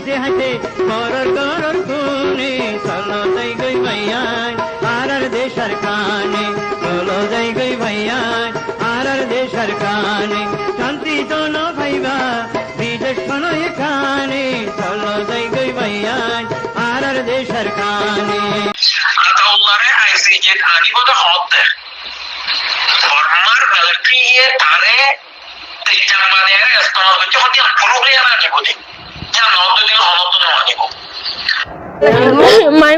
হাসে হাসে করর করর খুনে চলো যাই গই ভাইয়ান আর দেশের কানে চলো যাই গই ভাইয়ান আর দেশের কানে শান্তি জন ভাইবা বিদেশ শোনো এখানে চলো যাই গই ভাইয়ান আর দেশের কানে আতাউল্লাহরে আইসিজে আনিবতে হতে বর্মার মিলিটারিয়ে তারে জার্মানির ইস্তেমাল করতে হতে পুরোপুরি আনিবতে যা নতুন হনত আনিব মাই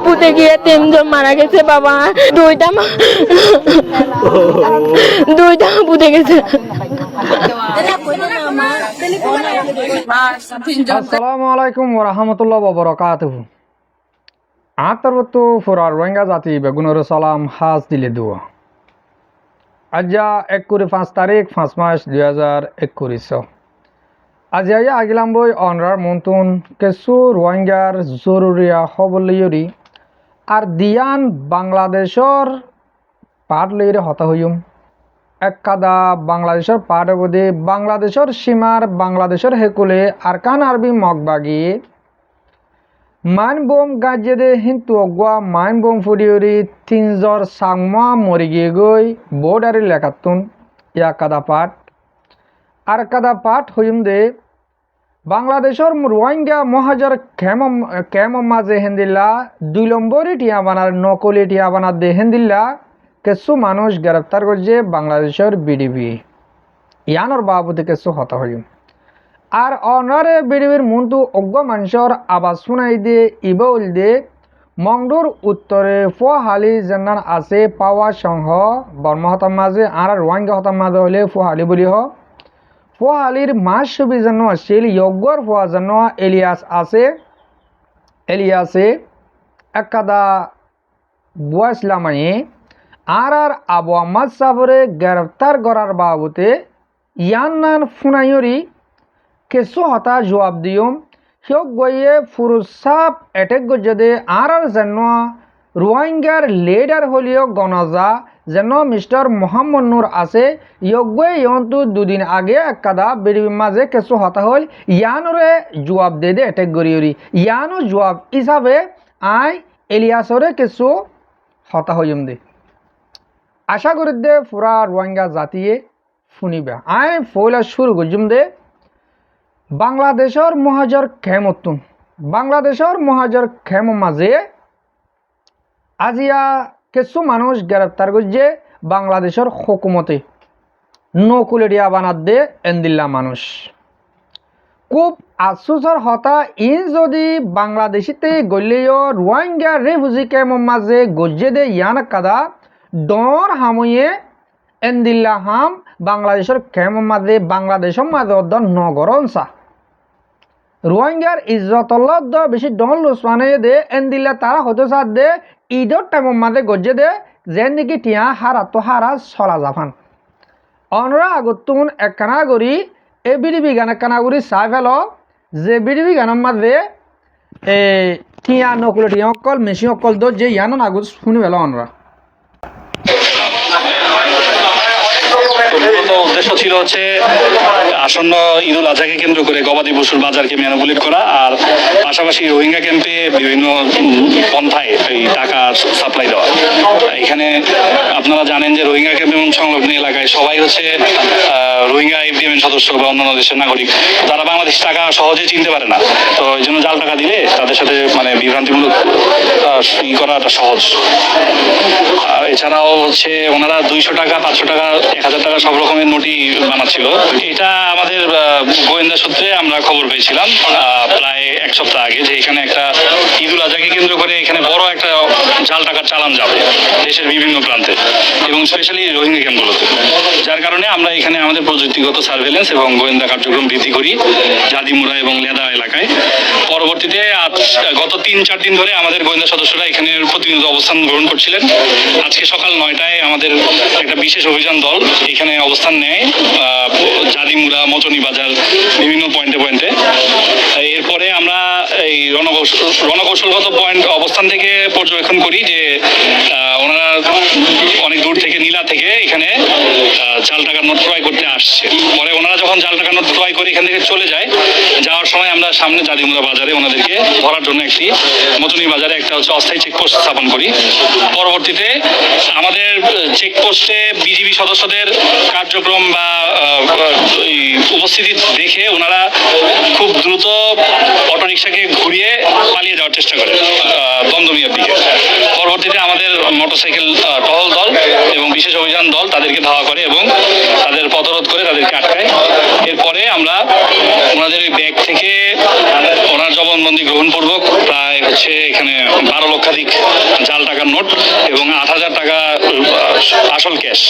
পুঁতে গিয়ে তিনজন মারা গেছে বাবা দুইটা পুঁতে গেছে। আসসালামু আলাইকুম ওয়া রাহমাতুল্লাহি ওয়া বারাকাতুহু। আতরবতু ফুরার রোহিঙ্গা জাতি বেগুনের সালাম হাজ দিলে দুয়া। আজা 1 তারিখ 5 মাস 2021। আজি আগিলাম বই অনরার মন্তুন কিছু রোহিঙ্গার জরুরিয়া খবর আর দিয়ান বাংলাদেশর পাট লইরে হতা হইম এক কাদা বাংলাদেশের পাট অবধি বাংলাদেশের সীমার বাংলাদেশের হেকুলে আরকান আরবি মগবাগি মাইন বোম গাজ্যে দে হিন্তু অগুয়া মাইন বোম ফুডিয়রি 3 জন সাংমা মরি গিয়ে গই বোর্ডারি লেখাতুন ইয়া কাদা পাট আর কাদা পাট হইম দে বাংলাদেশের রোহিঙ্গা মহাজর কেম মাঝে হেন্দিল্লা 2 নম্বরই টিয়া বানার নকলি টিয়া বানার দে হেন্দিল্লা কিছু মানুষ গ্রেপ্তার করছে বাংলাদেশের বিডিবি ইয়ানোর বাবুতে কিছু হতা হইম আর অনারে বিডিবির মন্তু অজ্ঞ মানুষের আবাস শুনাই দিয়ে ইবউল দিয়ে মংডুর উত্তরে ফুয়াহালি জেনান আছে পাওয়া সংহ বর্মা হতার মাঝে আর রোহিঙ্গা হতার মাঝে হলে ফুয়াহালি বলি হ ফুয়াহালির মাস ছবি জন্য আসছিল ইয়গর ফুয়া জন্য এলিয়াসে একাদা বুয়াইসলামানি আর আবু আহমদ সাবরে গ্রেফতার করার বাবুতে ইয়ান নান ফুনাইরি কিছু হতা জবাব দিয়ম সিয়ক গইয়ে ফুরুসাপ এটেক গজে আর যেন রোহিঙ্গার লিডার হলিও গণজা যেন মিস্টার মোহাম্মদ নূর আছে ইয়গয়ে ইয়ন্তু 2 দিন আগে একাদা বিডিবির মাঝে কিছু হতা হল ইয়ানরে জবাব দে এটেক গরিয়রি ইয়ানো জবাব হিসাবে আই এলিয়াসরে কিছু হতা হইম দে আশা করি দে পুরা রোহিঙ্গা জাতিয়ে শুনিবা আই ফয়লা শুরু করজুম দে বাংলাদেশের মহাজর খেমতুন বাংলাদেশের মহাজর খেম মাঝে আজিয়া কিছু মানুষ গ্রেপ্তার করছে বাংলাদেশের হুকুমতে নকুলেরিয়া বানাত দে এন্দিল্লা মানুষ খুব আফসোসর হতা ইন যদি বাংলাদেশিতে গলেও রোহিঙ্গা রেফিউজি ক্যাম্পের মাঝে গজ্জে দে ইয়ান কাদা ডর হাময়ে এন্দিল্লা হাম বাংলাদেশের ক্যাম্পের মাঝে বাংলাদেশের মাঝে অর্ধ নগরনসা রোহিঙ্গার ইজ্জতল্লাহ বেশি ডন লুসমানে দে এন্দিল্লা তারা হতে সাথ দে ঈদের টাইমের মাঝে গজ্জে দে যেন নাকি টিয়া হারা তো হারা চলা জাফান অনরা আগতুন একখানা করি এই বিডিবি গান একখানা করি চাই ফেল যে বিডিবি গানের মাঝে টিয়া নকুলে টিয়া অকল মেশিন অকল দো যে ইয়ান আগত শুনি ফেল অনরা মূলত উদ্দেশ্য ছিল হচ্ছে আসন্ন ঈদুল আজহাকে কেন্দ্র করে গবাদি পশুর বাজারকে ম্যানুপুলেট করা আর পাশাপাশি রোহিঙ্গা ক্যাম্পে বিভিন্ন পন্থায় এই টাকা সাপ্লাই দেওয়া। এখানে আপনারা জানেন যে রোহিঙ্গা ক্যাম্প এবং সংলগ্ন এলাকায় সবাই হচ্ছে রোহিঙ্গা এফডিএম সদস্য বা অন্যান্য দেশের নাগরিক, তারা বাংলাদেশ টাকা সহজে চিনতে পারে না, তো এই জন্য জাল টাকা দিলে তাদের সাথে মানে বিভ্রান্তিমূলক করাটা সহজ। এছাড়াও হচ্ছে ওনারা 200 টাকা 500 টাকা 1000 টাকা সব রকমের নোটই বানাচ্ছিল। এটা আমাদের গোয়েন্দা সূত্রে আমরা খবর পেয়েছিলাম প্রায় 1 সপ্তাহ আগে যে এখানে একটা ঈদুল আজহাকে কেন্দ্র করে এখানে বড় একটা জাল টাকার চালান যাবে দেশের বিভিন্ন প্রান্তে এবং স্পেশালি রোহিঙ্গা ক্যাম্পগুলোতে, যার কারণে আমরা এখানে আমাদের প্রযুক্তিগত সার্ভেলেন্স এবং গোয়েন্দা কার্যক্রম বৃদ্ধি করি জাদিমুরা এবং লেদা এলাকায়। পরবর্তীতে গত 3-4 দিন ধরে আমাদের গোয়েন্দা সদস্যরা এখানে প্রতিনিয়ত অবস্থান গ্রহণ করছিলেন। আজকে সকাল 9টায় আমাদের একটা বিশেষ অভিযান দল এখানে অবস্থান নেয় জাদিমুরা, মচনি বাজার, বিভিন্ন পয়েন্টে। এরপরে আমরা এই রণকৌশলগত পয়েন্ট অবস্থান থেকে পর্যবেক্ষণ করি যে ওনারা অনেক দূর থেকে নীলা থেকে এখানে জাল টাকার নোট ক্রয় করতে আসছে। পরে ওনারা যখন যখন জাল টাকা নোট ক্রয় করে এখান থেকে চলে যায়, যাওয়ার সময় আমরা সামনে জাদিমুরা বাজারে ওনাদেরকে ধরার জন্য একটি মতনি বাজারে একটা হচ্ছে অস্থায়ী চেকপোস্ট স্থাপন করি। পরবর্তীতে আমাদের চেকপোস্টে বিজিবি সদস্যদের কার্যক্রম বা উপস্থিতি দেখে ওনারা খুব দ্রুত অটোরিকশাকে ঘুরিয়ে পালিয়ে যাওয়ার চেষ্টা করে দমদমিয়ার দিকে। পরবর্তীতে আমাদের মোটরসাইকেল টহল দল এবং বিশেষ অভিযান দল তাদেরকে ধাওয়া করে এবং তাদের পথরোধ করে তাদেরকে আটকায়। এরপরে আমরা ওনাদের ওই ব্যাগ থেকে ওনার জবানবন্দি গ্রহণপূর্বক প্রায় হচ্ছে এখানে 12 লক্ষাধিক জাল টাকার নোট এবং 8,000 টাকা আসল ক্যাশ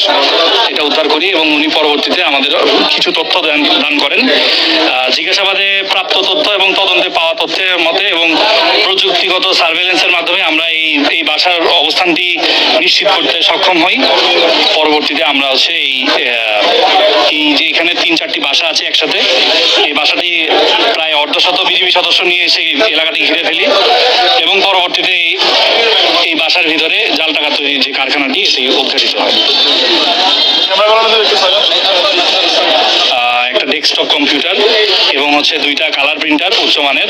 এটা উদ্ধার করি এবং উনি পরবর্তীতে আমাদের কিছু তথ্য দান করেন। জিজ্ঞাসাবাদে প্রাপ্ত তথ্য এবং তদন্তে পাওয়া তথ্যের মতে এবং প্রযুক্তিগত সার্ভেলেন্সের মাধ্যমে আমরা এই বাসার অবস্থানটি নিশ্চিত করতে সক্ষম হই। পরবর্তীতে আমরা হচ্ছে এই যে এখানে 3-4টি বাসা আছে একসাথে, এই বাসাটি প্রায় অর্ধশত বিজিবি সদস্য নিয়ে এসে এলাকাটি ঘিরে ফেলি এবং পরবর্তীতে এই বাসার ভিতরে জাল টাকা তৈরির যে কারখানাটি এটি উদ্ঘাটিত হয়। একটা ডেস্কটপ কম্পিউটার এবং হচ্ছে 2টা কালার প্রিন্টার উচ্চমানের,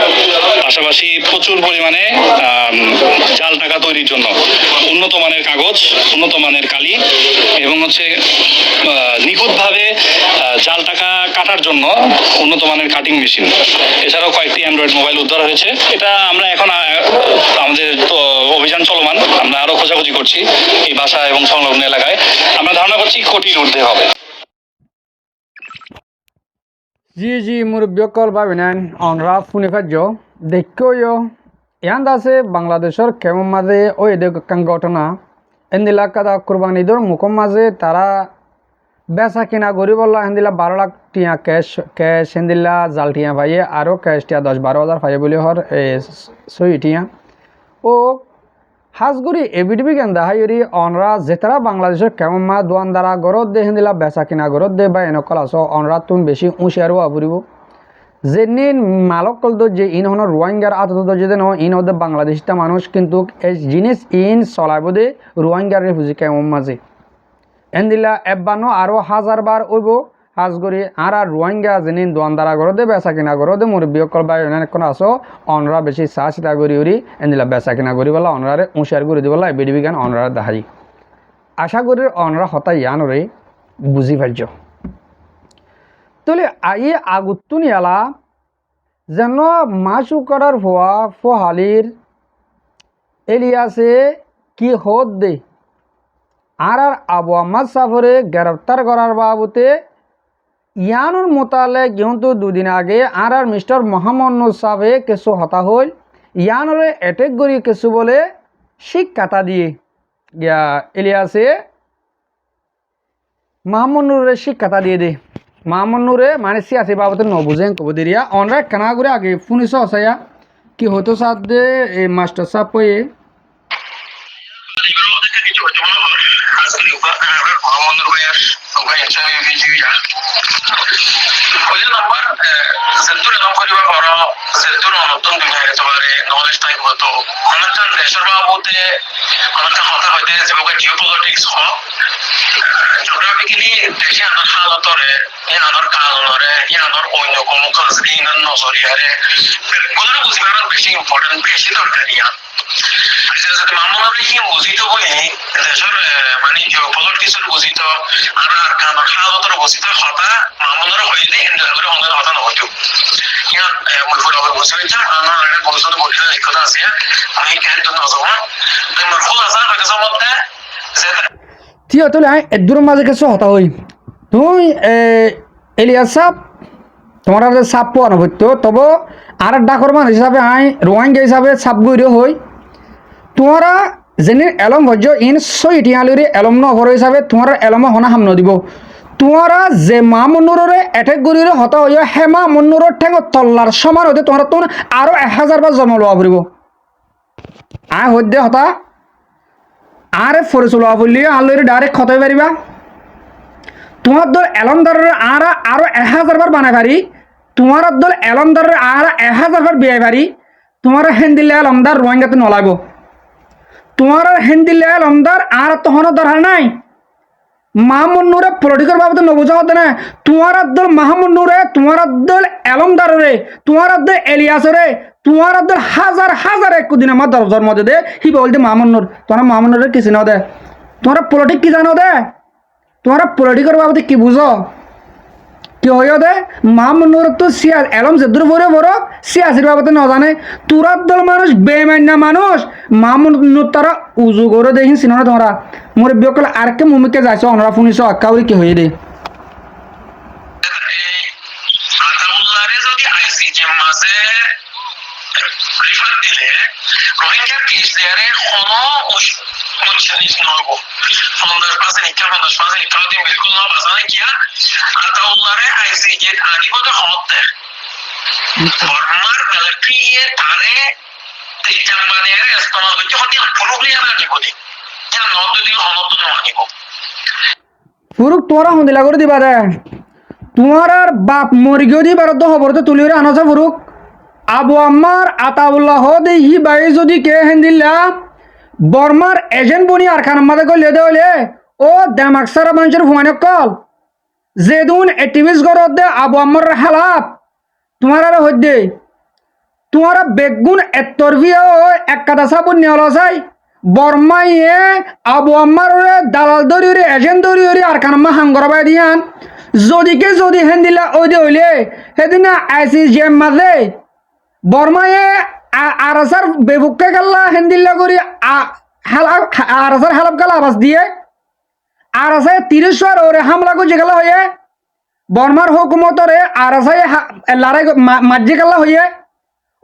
পাশাপাশি প্রচুর পরিমাণে জাল টাকা তৈরির জন্য উন্নত মানের কাগজ, উন্নত মানের কালি এবং হচ্ছে নিখুঁতভাবে জাল টাকা কাটার জন্য উন্নত মানের কাটিং মেশিন, এছাড়াও কয়েকটি অ্যান্ড্রয়েড মোবাইল উদ্ধার হয়েছে। এটা আমরা এখন আমাদের অভিযান চলমান, আমরা আরো খোঁজাখুঁজি করছি এই বাসা এবং সংলগ্ন এলাকায়। আমরা ধারণা করছি কোটির ঊর্ধ্বে হবে। জি মুরব্বীসকল ভাবিনেন অনরা ফুনি কার্য দেখো ইয়ান আছে বাংলাদেশের কেমন মাঝে ওই দেখান ঘটনা এন্দিলা কাদা কুরবান ঈদর মুখম মাঝে তারা বেচা কিনা গরিবল্লা হেন্দিলা 12 লাখ টিয়া ক্যাশ হেন্দিলা জাল টিয়া ভাইয়ে আরও ক্যাশ টিয়া 10-12 হাজার ভাইয়ে বলে হর 6 টিয়া ও হাজগুড়ি এবিডিবি গেন্দা হাইরি অনরা যেতারা বাংলাদেশের কেমন মা দোয়ানদারা গরত দে হেন্দিলা বেচা কিনা গরত দে বা এনেকল আস অনরা তুমি বেশি উঁচিয়ারও আবরিব যে নিন মালক কল যে ইন হন রোহিঙ্গার আতত যে ন ইন হতে বাংলাদেশটা মানুষ কিন্তু এই জিনিস ইন চলাইব দে রোহিঙ্গার রেফিউজি কেমন মাঝে এন্দিলা এবানো আরও 1000 বার ওইব হাজগুড়ি আর রোহিঙ্গা যেনিন দোয়ানদারা গরত দে বেচা কিনা গরত দে মুরব্বীসকল বা এখন আস অনরা বেশি চা চিতা করি উড়ি এন্দিলা বেচা কিনা করি বলা অনরারে উঁচিয়ার করে দিব এবিডি গান অনরা দাহাই আশা করি অনরা হতা ইয়ানরে বুঝি পার্য তলে আই আগুত্তুন এলা যেন মাছ করার হওয়া ফহালির এলিয়াসে কি হদ দে আর আবু আহমদ সাফরে গ্রেফতার করার বাবতে ইয়ানোর মোতালে কিন্তু 2 দিন আগে আর মিস্টার মোহাম্মদ নুর সাহেবে কিছু হতা হল ইয়ানরে অ্যাটেক করি কিছু বলে শিক্ষাতা দিয়ে গিয়া এলিয়াসে মোহাম্মদ নুরে শিক্ষাতা দিয়ে দে মোহাম্মদ নুরে মানে সিয়াসি বাবতে নবুঝেন কবদিরিয়া অনরা কানা করে আগে ফুনিস হসায়া কি হতো সাথ দে এই মাস্টার সাহেব পয়ে জিওপলিটিক্স দেশে আনার হালতরে আনার কারণরে আনার অন্য কোনো কাজ ইনার নজরিয়ারে গুলো বুঝিবার বেশি ইম্পর্টেন্ট বেশি দরকারি মামুনারে কি বুঝিত বই দেশের মানে জিওপলিটিক্সের বুঝিত আর কারণর হালতরে বুঝিত হতা মামুনারে হইলে এন্ডাগরে অঙ্গের হতা নহইতো ইয়া মুফুল আবার বুঝিত আমার একটা বড় বড় কথা আছে আমি কেন তো নজমা তোমার খোলাসা হইছে মধ্যে থিও তোলে আই এদুর মাঝে কিছু হতা হই তুই এলিয়াস সাহেব তোমার সাপ পোয়া নবত্য তবে আর ডাকর মান হিসাবে আই রোহিঙ্গা হিসাবে সাপ গইরে হই তোমারা যেন এলম ভজ্য ইন সইটিয়ালিরে এলম নভর হিসাবে তোমার এলম হনা হাম নদিব তোমারা যে মা মন্নুরে অ্যাটেক গরিরে হতা হইয়া হেমা মন্নুরের ঠেঙ তল্লার সমান হতে তোমার তোমরা আরো 1000 বার জন্ম লওয়া পড়িব আই হইতে হতা আরে ফরে চলোয়া বললি আলোরে ডাইরেক্ট খতাই পারিবা তোমার দল এলমদারের আরো 1000 বার বানাই পারি তোমার দল এলমদারের আর 1000 বার বিয়াই পারি তোমার হেন্দিলে এলমদার রোহিঙ্গাতে নলাইব তোমার হেন্দিলে এলমদার আর তখন দরকার নাই মাহমুদ নূরে পলিটিক্যাল বাবদ নবুঝা হতে না তোমার আব্দুল মাহমুদ নূরে তোমার আব্দুল এলমদার রে তোমার আব্দুল এলিয়াস রে তোমার আব্দুল হাজার হাজার এক দিন আমার দরজার মধ্যে দে হি বলতে মাহমুদ নূর তোমার মাহমুদ নূরের কিছু না দে তোমার পলিটিক কি জানো দে তোমার পলিটিক্যাল বাবদ কি বুঝো কি হয় দে মাহমুদ নূর তো সিয়াস এলম যেদুর পরে বড় সিয়াসির বাবদে না জানে তোরার দল মানুষ বেমান্না মানুষ মাহমুদ নূর তারা উজু করে দেখি চিনো না তোমরা মোর বিয়কল আর কে মুমিকে যাইছো অনরা শুনিছো আক্কাউরি কি হয়ে দে আতাউল্লাহরে যদি আইসিজে মাঝে রিফার দিলে রোহিঙ্গা কেস দেয়ারে কোনো মুচনিস নগো 50% ইকা 50% ইকা দিন বিলকুল না বাজানে কিয়া আতাউল্লাহরে আইসিজে আনি বলে হত দে বর্মার মিলিটারি তারে তেজাম মানে ইস্তেমাল করতে হতে পুরোপুরি না দিব দি যা নদ দিল হত না আনিব ফুরুক তোরা হন্দিলা করে দিবা দে তোমার আর বাপ মরিগিও দিবার তো খবর তো তুলিরে আনছে ফুরুক আবু আম্মার আতাউল্লাহ দেহি বাই যদি কে হেন্দিল্লা বর্মার এজেন্ট বনি আর খান মাদে কইলে দে হইলে ও দেমাক সারা মানুষের হুমানে কল যেদুন এটিভিস গরদ দে আবু আম্মার হালাপ তোমার আর হইদে তোমার বেগুন এতরবিয়া এক কাদা সাবুন নিয়ল চাই বর্মাইয়ে আবু আম্মার দালাল দরিউরি এজেন্ট দরিউরি আর খান মা হাঙ্গরবাই দিয়ান যদিকে যদি হেন্দিল্লা ওই দে হইলে সেদিন আইসি জেম মাঝে বর্মায়ে আরাসার বেবুককে গাল্লা হেন্দিল্লা করি আরাসার হালাপ গালা আবাস দিয়ে আরাসায় 30 ওরে হামলা করছে গেলা হয়ে বর্মার হুকুমতরে আরাসায় লড়াই মাঝে গাল্লা হয়ে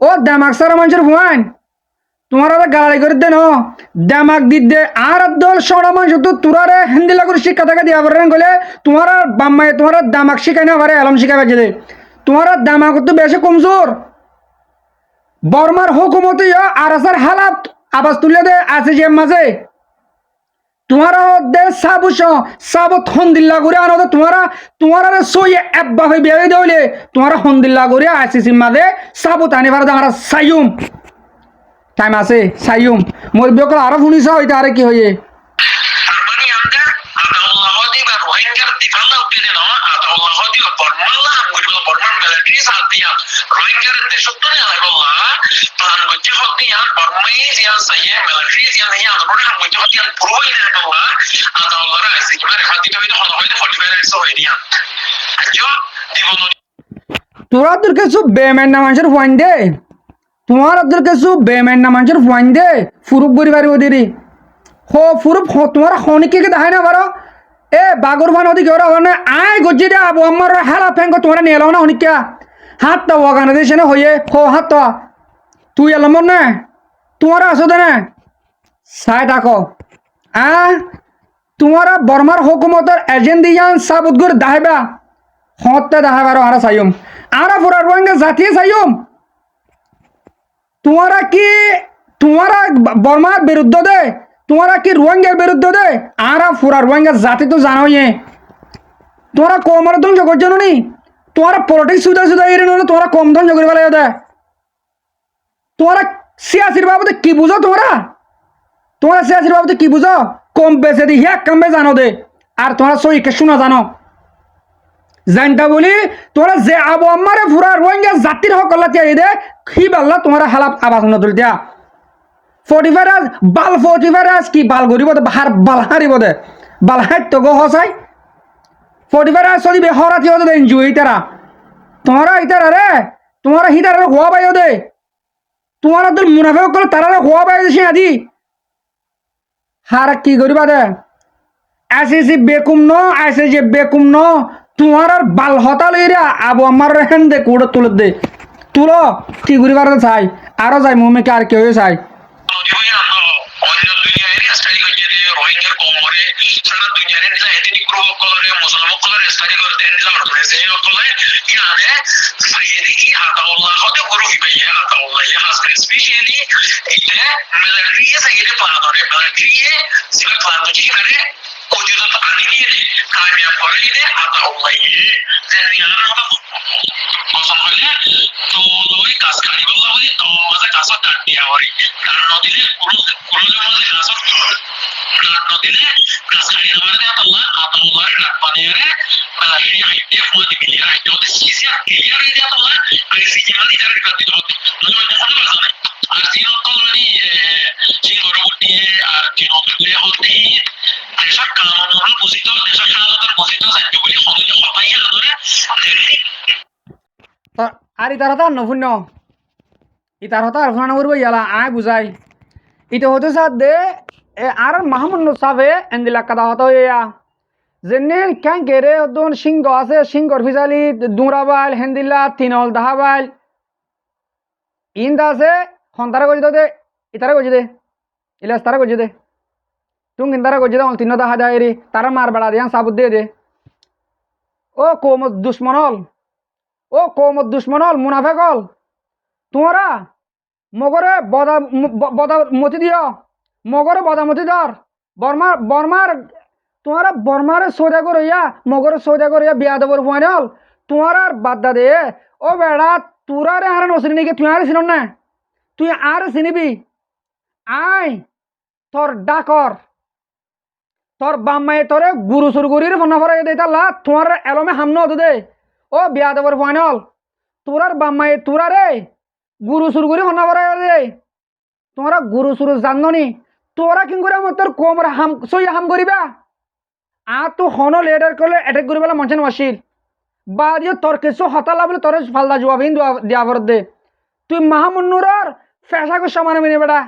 ও দেমাকসার মানুষের হুয়ান তোমার গাড়ি করে দেন দেমাক দিতে আর দল সড়া মানুষ তো তোরারে হেন্দিল্লা করে শিক্ষা থেকে দিয়া পারেন গলে তোমার বাম্মায় তোমার দামাক শিখাই না পারে আলম শিখাই বাজে তোমার দামাক তো বেশি কমজোর বর্মার হুকুমতে আরাসার হালাত আবাস তুলে দে আছে যে মাঝে তোমার দে সাবুস সাবত হন্দিল্লা করে আনো তোমার সইয়ে এব্বা হয়ে বিয়ে দেওয়ালে তোমার হন্দিল্লা করে আইসিসি মাঝে সাবত আনি পারে আমার সাইয়ুম টাইম আছে সাইয়ুম মোর বিয়কল আরো শুনিছ হইতে আরে কি হয়ে মানে আমরা আতাউল্লাহ দিবা রোহিঙ্গার দিফাল্লা উঠিলে না আতাউল্লাহ দিবা বর্মাল্লা আমগুলো বর্মার মিলিটারি সাথিয়া রোহিঙ্গার দেশত্বরে আলাইবল্লাহ প্লান করতে হতিয়া বর্মাই জিয়ান সাইয়ে মিলিটারি জিয়ান হিয়া আদরনে আমগুলো হতিয়া পুরোই আতাউল্লাহ আতাউল্লাহর আছে কি মানে হাতিতে হইতে হলো হইতে 45 হই দিয়া আজও জীবন তোরা তোর কিছু বেমেন্না মানুষের ফোন দে তোমার আব্দুল কিছু বেমেন্না মানুষের ফোন দে ফুরুক বরি বাড়ি ওদেরই হো ফুরুক তোমার হনিকে দেখায় না পারো এ বাগর ফান ওদিকে ওরা মানে আয় গজ্জি দে আবু আমার হেলা ফেঙ্গ তোমরা নিয়ে এলো না হনিকা হাত তো ওখানে দিয়েছে না হইয়ে হো হাত তো তুই এলাম না তোমার আসো দে না চাই থাকো তোমার বর্মার হুকুমতের এজেন্ট দিয়ান সাবুত করে দাহাইবা হতে দাহাইবার আর চাইম আর পুরা রোহিঙ্গা জাতিয়ে চাইম তোমারা কি তোমারা বর্মার বিরুদ্ধে দে তোমারা কি রোহিঙ্গার বিরুদ্ধে দে আর পুরা রোহিঙ্গা জাতি তো জানোই তোমরা কমর ধ্বংস করছো নি তোমরা পলিটিক্স সুদা সুদা এর নলে তোমরা কম ধ্বংস করে ফেলে দে তোমরা সিয়াসির বাবদে কি বুঝো তোমরা সিয়াসির বাবদে কি বুঝো কম বেছে দি এক কামবে জানো দে আর তোমরা সইকে শোনা জানো জানটা বলি তোরা যে আবু আম্মারে পুরা রোহিঙ্গা জাতির হকল্লা তিয়াই দে কি বাল্লা তোমরা হালাপ আবাস নতুল দিয়া 45 বাল 45 কি বাল গরিব দে হার বাল হারিব দে বাল হাইট তো গো হসাই 45 সদি বে হরাতি হতে দেন জুই তারা তোমরা ইতারা রে তোমরা হিতারে হওয়া বাইও দে তোমরা তো মুনাফিক কল তারা হওয়া বাইও দিছি আদি হার কি গরিবা দে আইসিসি বেকুম ন আইসিসি বেকুম ন তোমার আর বাল হতা লইরা আবু আমার হেন দে কুড়ে তুলে দে তুলো কি গরিবার চাই আরো যাই মুমিকে আর কেউ চাই রোহিঙ্গার কমরে সারা দুনিয়ার এথনিক গ্রুপ কলরে মুসলমান কলরে স্টাডি করতে এন্ডিলা অর্গানাইজেশন সেই কলরে ইয়ানে সাইয়েদি কি আতাউল্লাহ হতে গ্রুপ ইবাইয়া আতাউল্লাহ ইয়া হাসবে স্পেশালি এটা মিলিটারি সাইয়েদি প্ল্যান করে মিলিটারি সিভিল প্ল্যান করে করে ওদিকে আনি দিয়ে কামিয়াব করে দিতে আতাউল্লাহ জানিয়ার মৌসুম হলে তো লই কাজ খালি বললা বলি তো মাঝে কাজ কাটিয়া হরি কারণ দিলে পুরো মাঝে কাজ ডাক নদীতে গাছ খাড়ি আমার দেয়া তোলা আতমুলার ডাক পানিয়ারে সেই হাইটে ফুয়াতে মিলিয়ে হাইটে হতে সিসি আর ক্লিয়ার হয়ে দেয়া তোলা আর সিসি মানে যারা কাটি হতে মানে হয়তো ফটো বাজা নাই আর তিন অন্তল মানে সেই পরবর্তী আর তিন অন্তলে হতে দেশার কানুন বুঝিত দেশার হালতের বুঝিত যাইতে বলি হতে হতাই আদরে আর ইতার হতা নফুন্য ইতার হতা আর ফানা করবো ইয়ালা আয় বুঝাই ইটা হতে সাথ দে আর মাহমুদ সাফে এন্দিলা কাদা হতা ইয়া যেনে ক্যাং কেরে দোন সিংহ আছে সিংহর ফিসালি দুরাবাইল হেন্দিলা তিনল দাহাবাইল ইন্দা আছে হন্তারা গজি দে ইতারা গজি দে ইলাস তারা গজি দে তুং ইন্দারা গজি দে অল তিন দাহা দাইরি তারা মার বাড়া দিয়ান সাবুদ দে ও কোমত দুশ্মনল ও কোমত দুশ্মনল মুনাফেকল তোমরা মগরে বদা মতি দিও মগরে বদামতি দর বর্মার তোমার বর্মারে সৌদা করিয়া মগরে সৌদা করিয়া বিয়া দেবর ফাইনাল তোমার আর বাদ্দা দে ও বেড়া তোরা রে আর নসিনি নাকি তুই আর চিন না তুই আর চিনিবি আই তোর ডাকর তোর বাম্মাই তোরে গুরু সুরগুরির ফোনা ফরাই দে তাল্লা তোমার এলমে হামন হতো দে ও বিয়া দেবর ফাইনাল তোরার বাম্মাই তোরা রে গুরু সুরগুরি ফোনা ফরাই দে তোমরা গুরু সুরু জাননি তোরা কি করে তোর কোমর হাম সই হাম করিবা আর তো হন লেডার করলে অ্যাটাক করি পেলা মঞ্চেন ওয়াসিল বা দিয়ে তোর কিছু হতালা বলে তোর ফালদা জবাবিন দিয়া ভরত দে তুই মাহমুন্নুরর ফেসাকে সমান মিনে বেড়া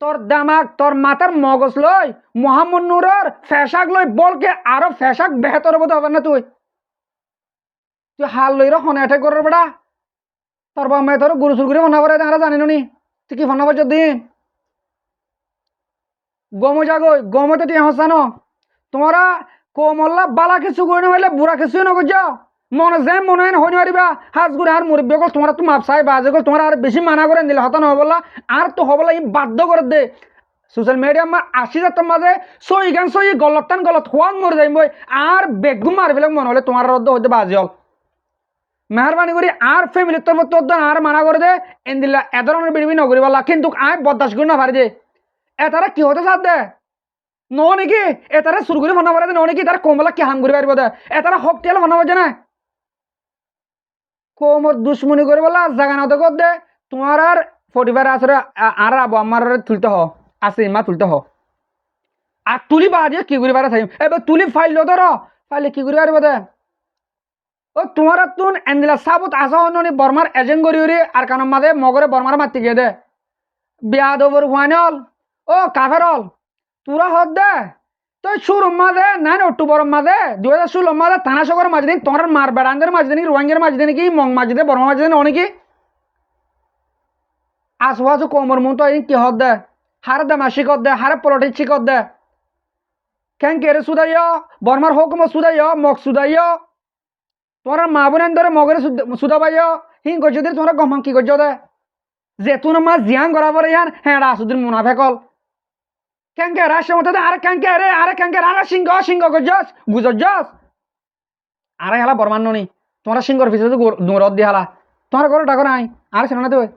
তোর দামাক তোর মাথার মগজ লই মহামুন্নুরর ফেসাক লই বলকে আরো ফেসাক বেহতর হতে হবে না তুই হাল লই হনে অ্যাটাক করার বেড়া তোর বাবা তোর গুরু সুর করে ফোনা করে তারা জানি নি তুই কি ফোনা বছর দিন গমো জাগই গমতে তুই হসানো তোমরা কোমল্লা বালা কিছু করে হইলে বুড়া কিছু নগর যাও মনে যে মনে হয় হইনি পারিবা হাজ করে আর মুরব্বী গল তোমরা তো মাপসাই বাজে গল তোমরা আর বেশি মানা করে দিলে হতা নহবলা আর তো হবলা ই বাধ্য করে দে সোশ্যাল মিডিয়া মা আসি যাত মাঝে সই গান সই গলতান গলত হওয়ান মরে যাই বই আর বেগু মার ফেলে মনে হলে তোমার রদ্দ হইতে বাজে হল মেহরবানি করি আর ফ্যামিলির তরফ তোর আর মানা করে দে এন্দিল্লা এ ধরনের বিড়বি নগরী বলা কিন্তু আয় বদাস করি না পারি দে এতারা কি হতে সাথ দে ন নাকি এতারা শুরু করে ফোনা পারে ন নাকি তার কোমলা কি হাম করে পারিব দে এতারা শক্তিশালী ফোনা বাজে না কোমর দুশ্মনী করে বলা জাগা না তো কর দে তোমার আর 45 আসরে আর আবু আমার তুলতে হ আছে মা তুলতে হ আর তুলি বাজে কি করে পারে থাকি এবার তুলি ফাইল ধর ফাইলে কি করে পারিব দে ও তোমার তুন এন্দিলা সাবুত আসা হনি বর্মার এজেন্ট করি আর কারণ মাঝে মগরে বর্মার মাতি গিয়ে দে বিয়া দবর ফাইনাল ও কাফেরল তোরা হদ দে তো সুর মাঝে 9 অক্টোবর মাঝে 2016 মাঝে থানা শহরের মাঝে দিন তোমার মার বেড়ানদের মাঝে দিন রোহিঙ্গার মাঝে দিন কি মং মাঝে দে বর্মা মাঝে দিন অনেকি আসবাস কোমর মন তো কি হদ দে হারে দামাশি কর দে হারে পলিটিক্স কর দে কেন কেরে সুদাইয় বর্মার হুকুম সুদাইয় মগ সুদাইয় তোমার মা বোনের ধরে মগরে সুদা পাইয় হিং করছো দিন তোমরা গম কি করছো দে যেতুন মা জিয়ান করা পরে ইয়ান হ্যাঁ রাসুদ্দিন মুনাফেকল কেনকে রাষ্ট্রের মধ্যে আরে কেনকে রে আরে কেনকে আরে সিংহ সিংহ গজস গুজস আরে হেলা বর্মান নি তোমরা সিংহর পিছনে দৌড় দিয়ে হেলা তোমার ঘরে ডাকো নাই আরে শোনা তুই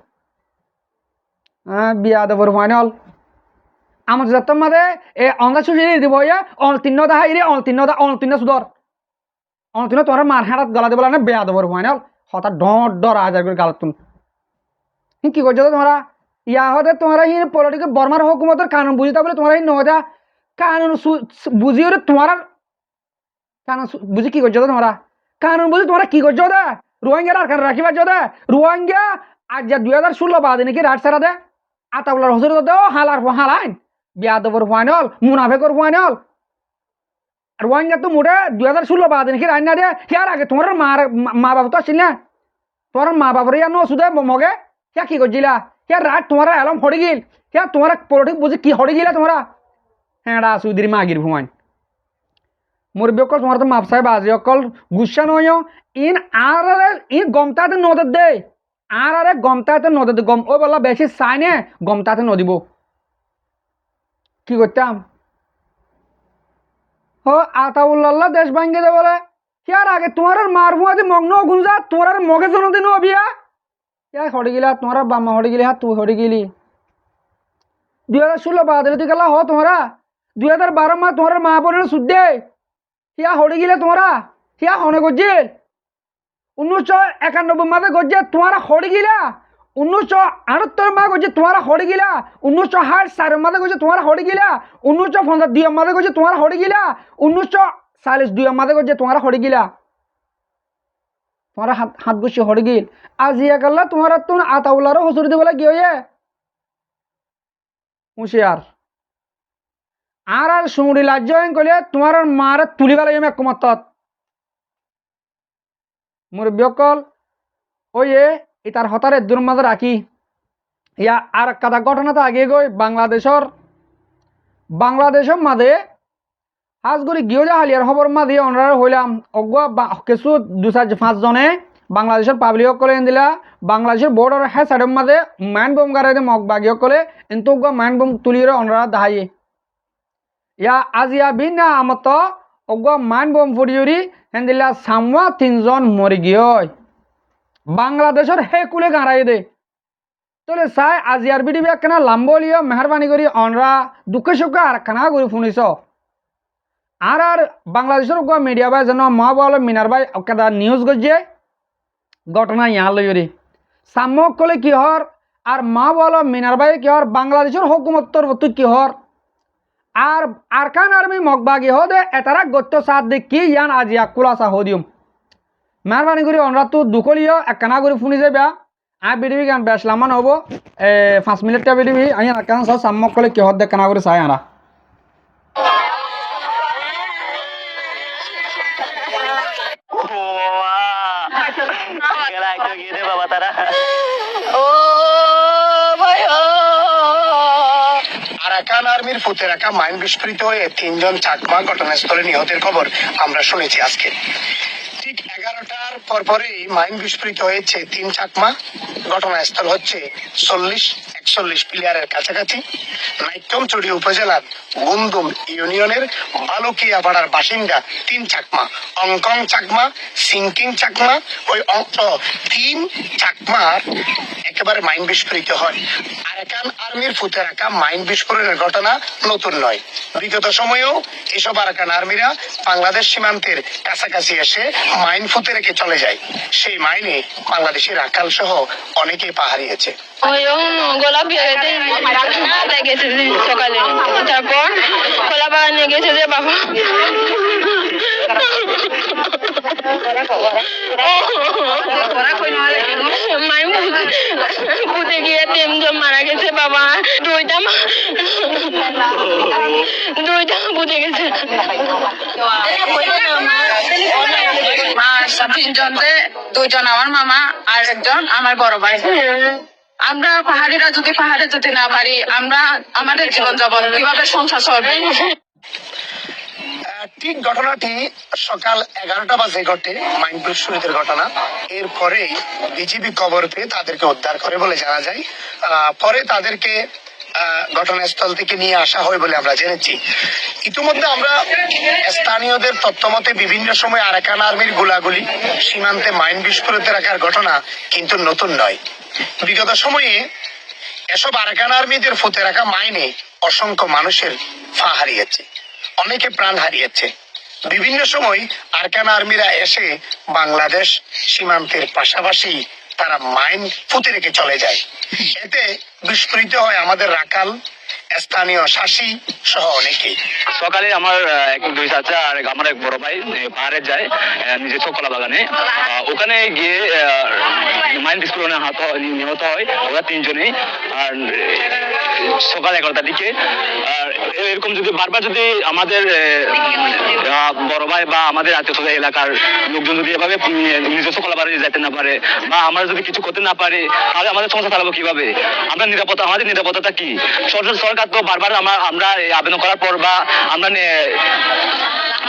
বিয়া দেবর ফাইনাল আমার যাত্রার মাঝে এ অঙ্গা সুশি দিব ইয়া তিন দাহা ইরে তিন সুদর তিন তোমার মার হাঁড়াত গলা দেবলা না বিয়া দেবর ফাইনাল হঠাৎ ডর আজার করে গালত তুমি কি করছো তোমরা ইয়া হতে তোমরা হি পলিটিক্যাল বর্মার হুকুমতের কানুন বুঝিতে বলে তোমরা হি নদা কানুন বুঝিও রে তোমার কানুন বুঝি কি করছো তোমরা কানুন বুঝি তোমরা কি করছো দে রোহিঙ্গার আর কান রাখিবার দে রোহিঙ্গা আজ যা 2016 বাদে নাকি রাত সারা দে আতাউল্লাহর হজুর দে হালার হালাইন বিয়া দেবর ফাইনাল মুনাফেকর ফাইনাল রোহিঙ্গা তো মোটে 2016 বাদে নাকি রান্না দে ইয়ার আগে তোমার মা বাবা তো আসছিল না তোমার মা বাবার ইয়া নসুদে মগে क्या की गजिला क्या रात तुम्हारा एलम हड़ी गिल क्या तुम्हारा पॉलिटिक्स बुझे की हड़ी गिला तुम्हारा हेड़ा सुधीर मागिर भुवन मुरबी अकल तुम्हारा तो मापसाय बाजी अकल गुस्सा नयो इन आरे इन गमताते नदत दे आरे गमताते नदत दे गम ओ बला बेशी साइने गमताते नदिबो की करताम हो आताउल्लाह देश भांगे दे बोले क्या आगे तुम्हारा मारफुआ दे मग्न गुंजा तुम्हारा मगे जन्मदिन अबिया क्या हड़ी गिला तुम्हारा बामा हड़ी गिली हाँ तू हड़ी गिली 2016 বাদলে দিকালা হ তোমরা 2012 মা তোমার মা বোনের সুদ দে হিয়া হড়ে গিলে তোমরা হিয়া হনে গজ্জিল 1991 মাঝে গজ্জে তোমারা হড়ে গিলা 1978 মা গজ্জে তোমারা হড়ে গিলা 1960 মাঝে গজ্জে তোমারা হড়ে গিলা 1952 মাঝে গজ্জে তোমারা হড়ে গিলা 1942 মাঝে গজ্জে তোমারা হড়ে গিলা তোমারা হাত গুছি হড়ে গিল আজিয়া কাল্লা তোমারা তো আতাউলারও হসুর দিবলা কি হয়ে হুঁশিয়ার আর সুমুড়ি লাজ্য কইলে তোমার মার তুলি গেল একমাত্র মুরব্বী অকল ওয়ে ইতার হতারে দূর মাঝে রাখি ইয়া আর কাদা ঘটনাটা আগে গই বাংলাদেশের মাঝে হাজগুড়ি গিয়ে যা হালিয়ার খবর মাঝে অনার হইলাম অগুয়া কিছু 2-4-5 জনে বাংলাদেশের পাবলিক সকলে দিলা বাংলাদেশের বর্ডার হ্যাঁ সাইডের মাঝে ম্যান বোম গাড়ি মগ বাগি সকলে কিন্তু অগুয়া ম্যান বোম তুলিয়ে অনারা দাহাইয়ে ইয়া আজিয়া বিনা আমত অগুয়া ম্যান বোম ফুরিয়রি হেন্দিলা সামুয়া 3 জন মরি গিয়ে বাংলাদেশের হে কুলে গাঁড়াই দে তোলে চাই আজিয়ার বিডিবি একখানা লাম্বলিও মেহরবানি করি অনরা দুঃখে সুখে আর একখানা করে শুনিস আর বাংলাদেশের মিডিয়া ভাই যেন মা বল মিনার ভাই কেদা নিউজ গজ্জে ঘটনা ইয়া লইরি সাম্যক কলে কি হর আর মা বল মিনার ভাই কি হর বাংলাদেশের হুকুমত্তর তুই কি হর আর আরকান আর্মি মগবাগি হদে এতারা গত্য সাথ দে কি ইয়ান আজিয়া কুলাসা হদিম মেহরবানি করি অনরা তো দুকলিও একখানা করে শুনি যাবা আর বিডিবি গান বেসলামান হবো 5 মিনিটটা বিডিবি আমি একখানা সব সাম্যক কলে কি হর দে কানা করে চাই আরা আরাকান আর্মির ফুতে রাখা মাইন বিস্ফোরিত হয়ে 3 জন চাকমা ঘটনাস্থলে নিহতের খবর আমরা শুনেছি আজকে ঠিক 11টার পরপরই মাইন বিস্ফোরিত হয়েছে 3 চাকমা ঘটনাস্থল হচ্ছে 40-41 প্লেয়ারের কাছাকাছি নাইক্ষ্যংছড়ি উপজেলার গুন্দুম ইউনিয়নের বালুকিয়া পাড়ার বাসিন্দা 3 চাকমা অংকং চাকমা সিংকিং চাকমা ওই 3 চাকমার একেবারে মাইন বিস্ফোরিত হয় আরাকান আর্মির ফুতে রাখা মাইন বিস্ফোরণের ঘটনা নতুন নয় বিগত সময়েও এসব আরাকান আর্মিরা বাংলাদেশ সীমান্তের কাছাকাছি এসে মাইন ফুতে রেখে চলে যায় সেই মাইনে বাংলাদেশের রাখাল সহ অনেকে পা হারিয়েছে গোলাপ গেছে সকালে তারপর খোলা বাগানে গেছে যে বাবা পুঁতে গিয়ে 3 জন মারা গেছে বাবা দুইটা পুঁতে গেছে 3 জন 2 জন আমার মামা আর 1 জন আমার বড় ভাই আমরা পাহাড়িরা যদি পাহাড়ে যেতে না পারি আমরা আমাদের জীবন যাপন কিভাবে সংসার চলবে ঠিক ঘটনাটি সকাল 11টা বাজে ঘটে মাইন বিস্ফোরণের ঘটনা এরপরেই বিজিবি খবর পেয়ে তাদেরকে উদ্ধার করে বলে জানা যায় পরে তাদেরকে ঘটনাস্থল থেকে নিয়ে আসা হয় বলে আমরা জেনেছি ইতিমধ্যে আমরা স্থানীয়দের তথ্য মতে বিভিন্ন সময় আরাকান আর্মির গোলাগুলি সীমান্তে মাইন বিস্ফোরিত রাখার ঘটনা কিন্তু নতুন নয় বিগত সময়ে এসব আরাকান আর্মিদের ফুতে রাখা মাইনে অসংখ্য মানুষের পা হারিয়েছে অনেকে প্রাণ হারিয়েছে বিভিন্ন সময় আরাকান আর্মিরা এসে বাংলাদেশ সীমান্তের পাশাপাশি তারা মাইন ফুতে রেখে চলে যায় এতে বিস্ফোরিত হয় আমাদের রাখাল স্থানীয় শাসী সহ অনেকেই সকালে আমার 2 চাচা আর আমার এক বড় ভাই পাহাড়ে যায় নিজের চকলা বাগানে ওখানে গিয়ে মাইন বিস্ফোরণে নিহত হয় ওরা 3 জনেই আর সকাল 11টার দিকে আর এরকম যদি বারবার যদি আমাদের বড় ভাই বা আমাদের আত্মীয় এলাকার লোকজন যদি এভাবে নিজের চকলা বাড়ি যেতে না পারে বা আমরা যদি কিছু করতে না পারি তাহলে আমাদের সংসার চালাবো কিভাবে আমরা নিরাপত্তা আমাদের নিরাপত্তাটা কি সরকার তো বারবার আমরা আবেদন করার পর বা আমরা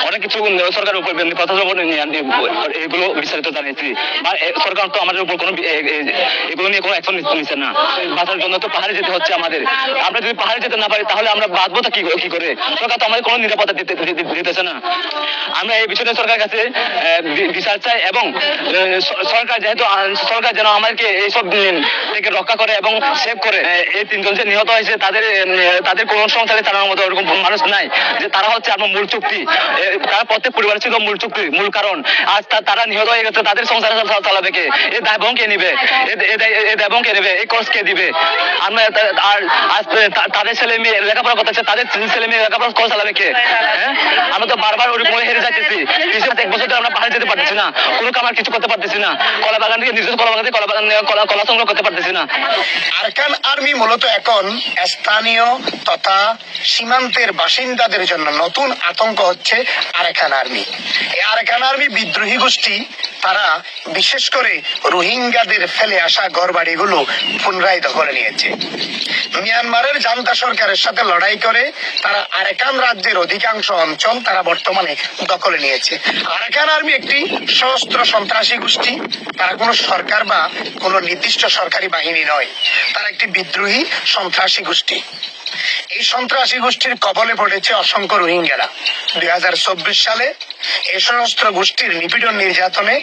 অনেক কিছু সরকারের উপর কথা এগুলো বিস্তারিত জানিয়েছি, বা সরকার তো আমাদের উপর কোনো এগুলো নিয়ে কোনো অ্যাকশন নিচ্ছে না। বাঁচার জন্য তো পাহাড়ে যেতে হচ্ছে আমাদের। আমরা যদি পাহাড়ে যেতে না পারি তাহলে আমরা বাঁচবো তা কি করে? সরকার তো আমাদের কোনো নিরাপত্তা দিতেছে না। আমরা এই বিষয়ে সরকারের কাছে বিচার চাই, এবং সরকার যেন আমাদেরকে এইসব থেকে রক্ষা করে এবং সেভ করে। এই 3 জন যে নিহত হয়েছে তাদের কোন সংসারে চালানোর মতো ওরকম মানুষ নাই, যে তারা হচ্ছে আমার মূল চুক্তি, তারা প্রত্যেক পরিবার ছিল মূল চুক্তি, মূল কারণ। আজ তারা নিহত হয়ে গেছে, তাদের সংসার চালাবে কে? এই দায়ভার কে নিবে? এই দায়ভার কে নেবে? এই খরচ কে দিবে? আমরা আর আজ তাদের ছেলে মেয়ে লেখাপড়া করতেছে, তাদের ছেলে মেয়ে লেখাপড়া খরচ চালাবে কে? হ্যাঁ, আমরা তো বারবার ওই মনে হেরে যাচ্ছি। 1 বছর ধরে আমরা পাহাড়ে যেতে পারতেছি না, কোনো কামার কিছু করতে পারতেছি না, কলা বাগান থেকে নিজস্ব কলা বাগান থেকে কলা সংগ্রহ করতে পারতেছি না। আরাকান আর্মি মূলত এখন স্থানীয় তথা সীমান্তের বাসিন্দাদের জন্য নতুন আতঙ্ক হচ্ছে আরাকান আর্মি। এই আরাকান আর্মি বিদ্রোহী গোষ্ঠী, তারা বিশেষ করে রোহিঙ্গাদের ফেলে আসা ঘরবাড়িগুলো পুনরায় দখলে নিয়েছে। মিয়ানমারের জান্তা সরকারের সাথে লড়াই করে তারা আরাকান রাজ্যের অধিকাংশ অঞ্চল তারা বর্তমানে দখলে নিয়েছে। আরাকান আর্মি একটি সশস্ত্র সন্ত্রাসী গোষ্ঠী, তারা কোনো সরকার বা কোনো নির্দিষ্ট সরকারি বাহিনী নয়, তারা একটি বিদ্রোহী সন্ত্রাসী গোষ্ঠী। এই সন্ত্রাসী গোষ্ঠীর কবলে পড়েছে অসংখ্য রোহিঙ্গারা। 2024 সালে এই সশস্ত্র গোষ্ঠীর নিপীড়ন নির্যাতনে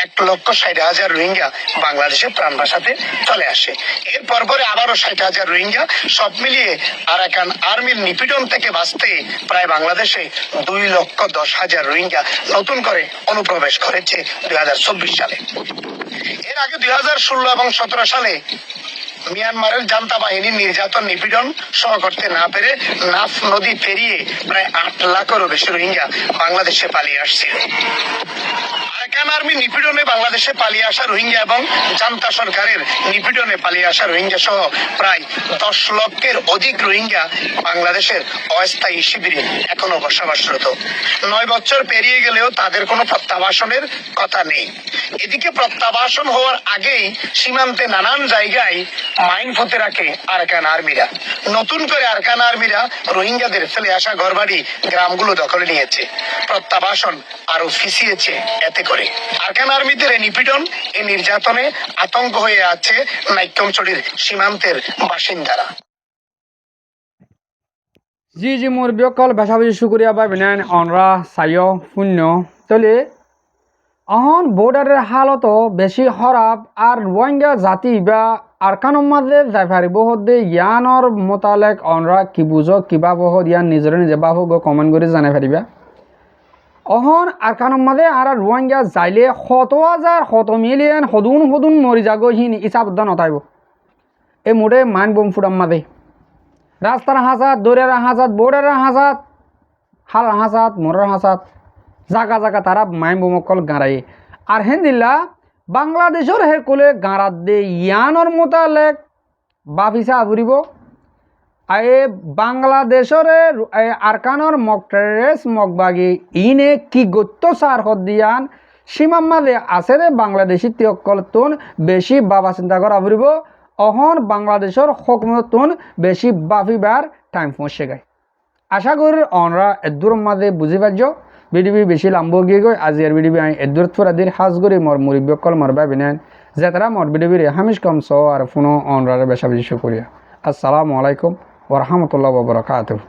1,60,000 রোহিঙ্গা বাংলাদেশে প্রাণ বাঁচাতে চলে আসে। এর পরে আবারও 60,000 রোহিঙ্গা। সব মিলিয়ে আরাকান আর্মির নিপীড়ন থেকে বাঁচতে প্রায় বাংলাদেশে 2,10,000 রোহিঙ্গা নতুন করে অনুপ্রবেশ করেছে 2024 সালে। এর আগে 2016 এবং 17 সালে মিয়ানমারের জান্তা বাহিনীর নির্যাতন নিপীড়ন সহ করতে না পেরে নাফ নদী পেরিয়ে প্রায় 8 লাখেরও বেশি রোহিঙ্গা বাংলাদেশে পালিয়ে আসছিল। আরাকান আর্মি নিপীড়নে বাংলাদেশে পালিয়ে আসা রোহিঙ্গা এবং জান্তা সরকারের নিপীড়নে পালিয়ে আসা রোহিঙ্গা সহ প্রায় 10 লক্ষের অধিক রোহিঙ্গা বাংলাদেশের অস্থায়ী শিবিরে এখনো বসবাসরত। 9 বছর পেরিয়ে গেলেও তাদের কোনো প্রত্যাবাসনের কথা নেই। এদিকে প্রত্যাবাসন হওয়ার আগেই সীমান্তে নানান জায়গায় মাইন পুঁতে রাখে আরাকান আর্মিরা। নতুন করে আরাকান আর্মিরা রোহিঙ্গাদের ফেলে আসা ঘরবাড়ি গ্রামগুলো দখলে নিয়েছে, প্রত্যাবাসন আরো ফিসিয়েছে। এতে করে আরাকান আর্মিদের এই নিপীড়ন, এই নির্যাতনে আতঙ্ক হয়ে আছে নাইক্ষ্যংছড়ির সীমান্তের বাসিন্দারা। জি মোর বিয়কল বেশাবেশি শুক্রিয়া বা বিনায়ন অনরা সাইয় শূন্য তলে অহন বর্ডারের হালত বেশি খারাপ। আর রোহিঙ্গা জাতি বা আরকানোর মাঝে যাই পারিব হদে ইয়ানোর মোতালেক অনরা কি বুঝো কিবা বহদ ইয়ান নিজরে নিজে বাহু গো কমেন্ট করে জানাই পারিবা। অহন আরকানোর মাঝে আর রোহিঙ্গা যাইলে 100,000 100 মিলিয়ন হদুন মরি যাগো হিন ইসাবদ্ধ নতাইব। এই মোটে মাইন বোম ফুটাম মাঝে রাস্তার হাসাত, দৌড়ের হাসাত, বোর্ডের হাসাত, হালার হাসাত, মোরের হাসাত, জাগা তারা মাইন বোমকল গাঁড়াই। আর হেন্দিল্লা বাংলাদেশের হে কোলে গাঁড়াত দে ইয়ানোর মোতালেক বাফিসা আবুরিব। এ বাংলাদেশের আরকানোর মক টেরেস মকবাগি ইনে কি গত্য সার হদ দিয়ান সীমার মাঝে আছে রে বাংলাদেশি তিয়কল তুন বেশি বাবা চিন্তা করা আবুরিব। অহন বাংলাদেশের হকুমতুন বেশি বাফিবার টাইম পৌঁছে গায়। আশা করি অনরা এদুর মাঝে বুঝি পারছ। ভিডিও বেশি লাম্ব গিয়ে গই আজি আর ভিডিও আমি এদুর থুরাদির হাজ করি মোর মুরিব্যকল মোর ভাই বিনেন যে তারা মোর ভিডিও হামিশ কম স আর ফোনো অনরা বেশা বেশি শুকরিয়া। আসসালামু আলাইকুম ওয়া রাহমাতুল্লাহি ওয়া বারাকাতুহু।